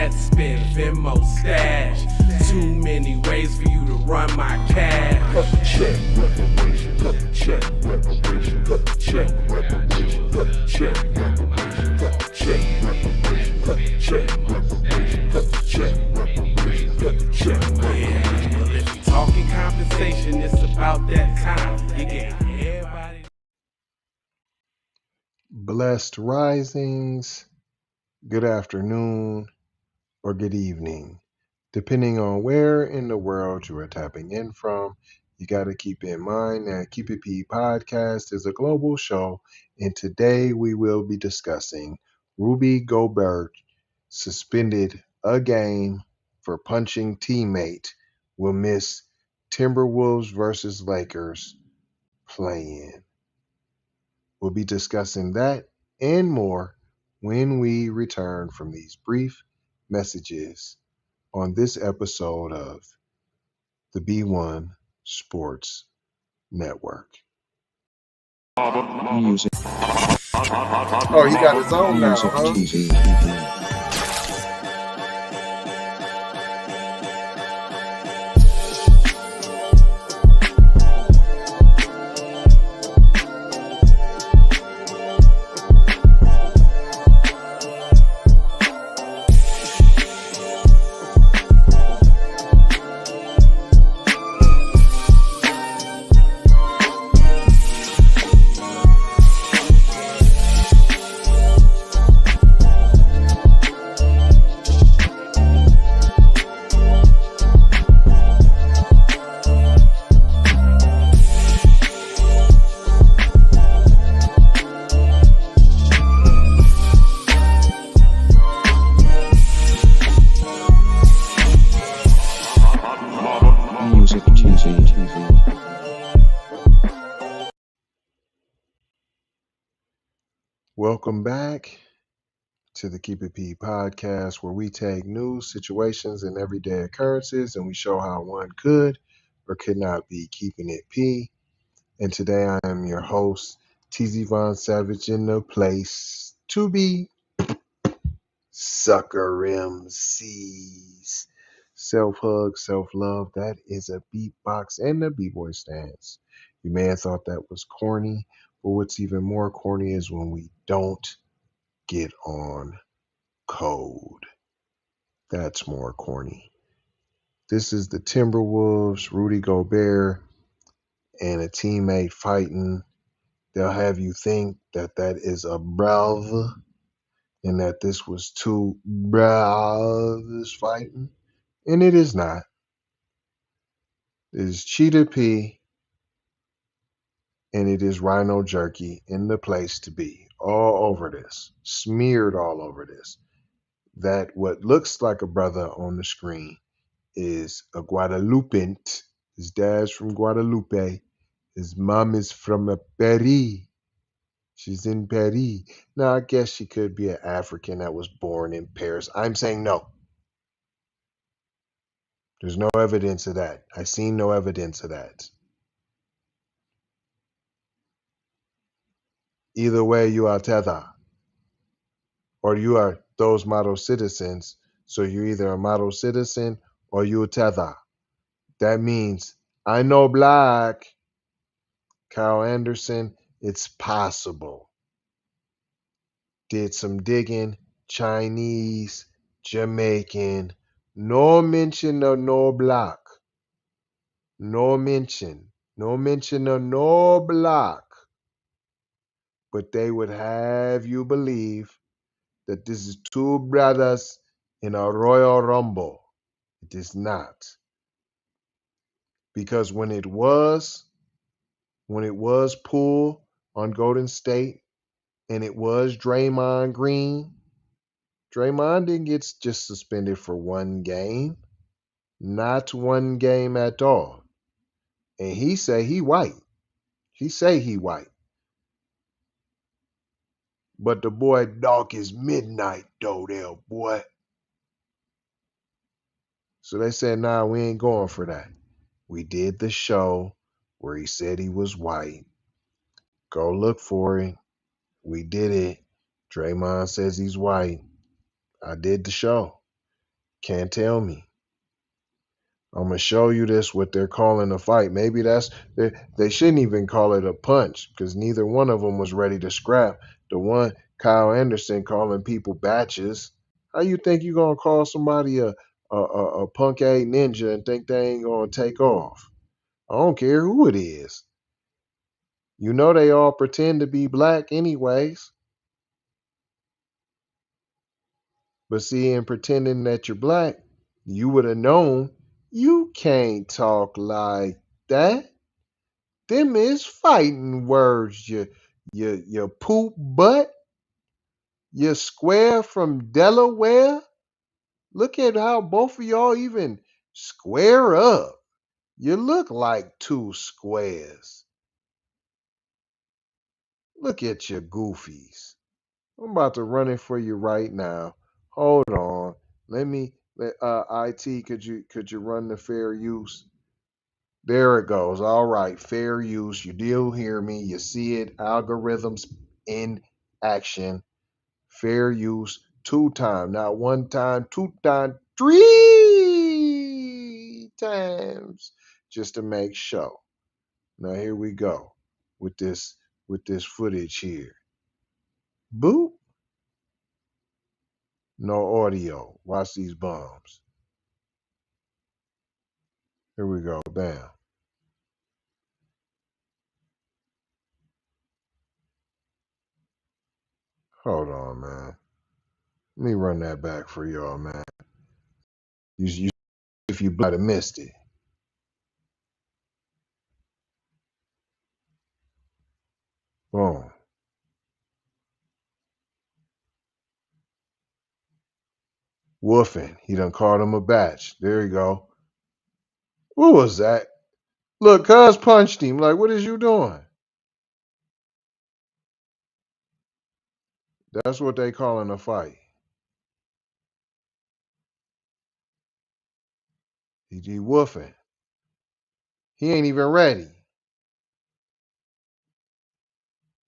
ad spend, Venmo stash. Too many ways for you to run my cash. Check reparation, check reparation, check reparation, check reparation, check reparation, check reparation, check reparation, check. Yeah, well, if you talking compensation, it's about that time. You get everybody. Blessed risings, good afternoon, or good evening. Depending on where in the world you are tapping in from, you got to keep in mind that Keep It P podcast is a global show, and today we will be discussing Rudy Gobert suspended a game for punching teammate will miss Timberwolves versus Lakers play-in. We'll be discussing that and more when we return from these brief messages on this episode of the B1 Sports Network. Music. Oh, he got his own now, Music huh? TV. Music TV. Welcome back to the Keep It P podcast, where we take news, situations, and everyday occurrences, and we show how one could or could not be keeping it P. And today I am your host, TZ Von Savage, in the place to be. Sucker MCs. Self-hug, self-love, that is a beatbox and a b-boy stance. You may have thought that was corny, but what's even more corny is when we don't get on code. That's more corny. This is the Timberwolves, Rudy Gobert, and a teammate fighting. They'll have you think that that is a brother and that this was two brothers fighting. And it is not. It is Cheetah P and it is Rhino Jerky in the place to be. All over this. Smeared all over this. That what looks like a brother on the screen is a Guadalupean. His dad's from Guadalupe. His mom is from Paris. She's in Paris. Now, I guess she could be an African that was born in Paris. I'm saying no. There's no evidence of that. I've seen no evidence of that. Either way, you are tether. Or you are those model citizens. So you're either a model citizen or you're tether. That means I know black. Kyle Anderson, it's possible. Did some digging. Chinese, Jamaican. No mention of no black. No mention. No mention of no black. But they would have you believe that this is two brothers in a Royal Rumble. It is not. Because when it was Poole on Golden State and it was Draymond Green, Draymond didn't get just suspended for one game. Not one game at all. And he say he white. He say he white. But the boy dark is midnight though there, boy. So they said, nah, we ain't going for that. We did the show where he said he was white. Go look for it. We did it. Draymond says he's white. I did the show. Can't tell me. I'm gonna show you this what they're calling a fight. Maybe they shouldn't even call it a punch because neither one of them was ready to scrap. The one Kyle Anderson calling people batches. How you think you gonna call somebody a punk a ninja and think they ain't gonna take off? I don't care who it is. You know they all pretend to be black anyways. But see, in pretending that you're black, you would have known you can't talk like that. Them is fighting words, you poop butt, you square from Delaware. Look at how both of y'all even square up. You look like two squares. Look at your goofies. I'm about to run it for you right now. Hold on. IT, could you run the fair use? There it goes. All right, fair use. You do hear me. You see it. Algorithms in action. Fair use. 2 times. Not 1 time, 2 times, 3 times. Just to make sure. Now here we go with this footage here. Boop. No audio. Watch these bombs. Here we go. Bam. Hold on, man. Let me run that back for y'all, man. You if you might have missed it. Boom. Woofing. He done called him a batch. There you go. What was that? Look, Cuz punched him. Like, what is you doing? That's what they calling a fight. He woofing. He ain't even ready.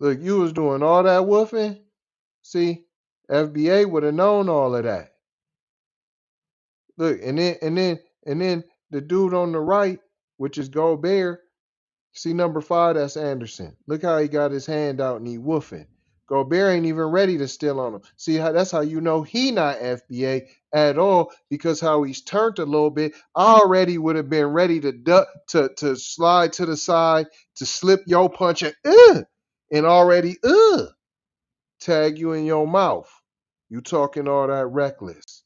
Look, you was doing all that woofing. See, FBA would have known all of that. Look, and then the dude on the right, which is Gobert. See number 5, that's Anderson. Look how he got his hand out and he woofing. Gobert ain't even ready to steal on him. See how that's how you know he not FBA at all, because how he's turned a little bit. I already would have been ready to duck to slide to the side to slip your punch and already tag you in your mouth. You talking all that reckless.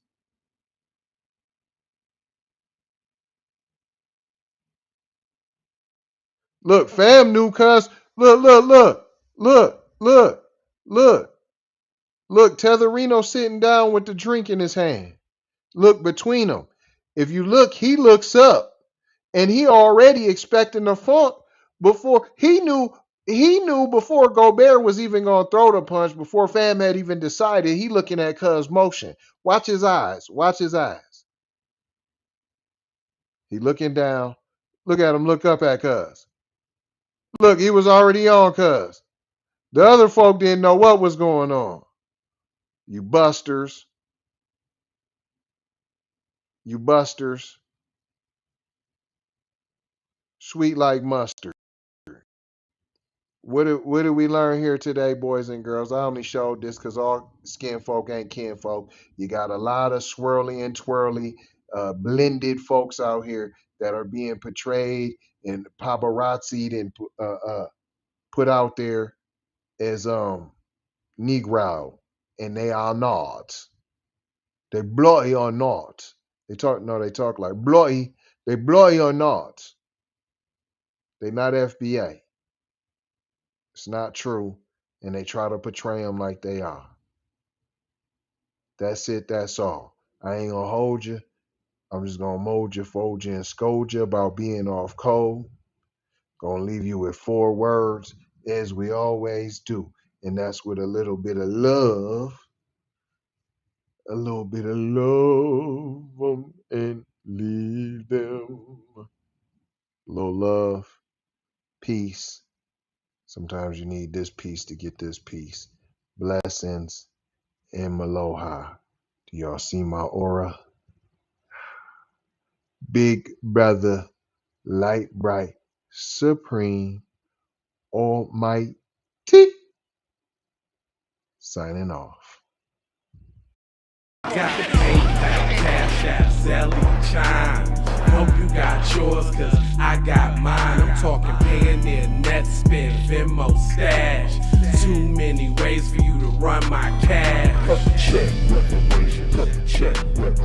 Look, fam knew cuz. Look. Look, Tetherino sitting down with the drink in his hand. Look between them. If you look, he looks up and he already expecting a funk before he knew before Gobert was even gonna throw the punch, before Fam had even decided. He looking at Cuz motion. Watch his eyes. Watch his eyes. He looking down. Look at him. Look up at Cuz. Look, he was already on Cuz. The other folk didn't know what was going on. You busters. You busters. Sweet like mustard. What did we learn here today, boys and girls? I only showed this because all skin folk ain't kin folk. You got a lot of swirly and twirly, blended folks out here that are being portrayed and paparazzied and put out there as Negro, and they are not. They bloody or not. They talk like bloody. They bloody or not. They not FBA. It's not true, and they try to portray them like they are. That's it. That's all. I ain't gonna hold you. I'm just gonna mold you, fold you, and scold you about being off code. Gonna leave you with 4 words, as we always do, and that's with a little bit of love. A little bit of love 'em and leave them. A little love, peace. Sometimes you need this peace to get this peace. Blessings and aloha. Do y'all see my aura? Big Brother, Light Bright, Supreme, Almighty, signing off. Got PayPal, Cash App, Zelly, Chime. Hope you got yours, cause I got mine. I'm talking Payoneer, Netspin, Venmo, Stash. Too many ways for you to run my cash. Check reparation. Check reparation.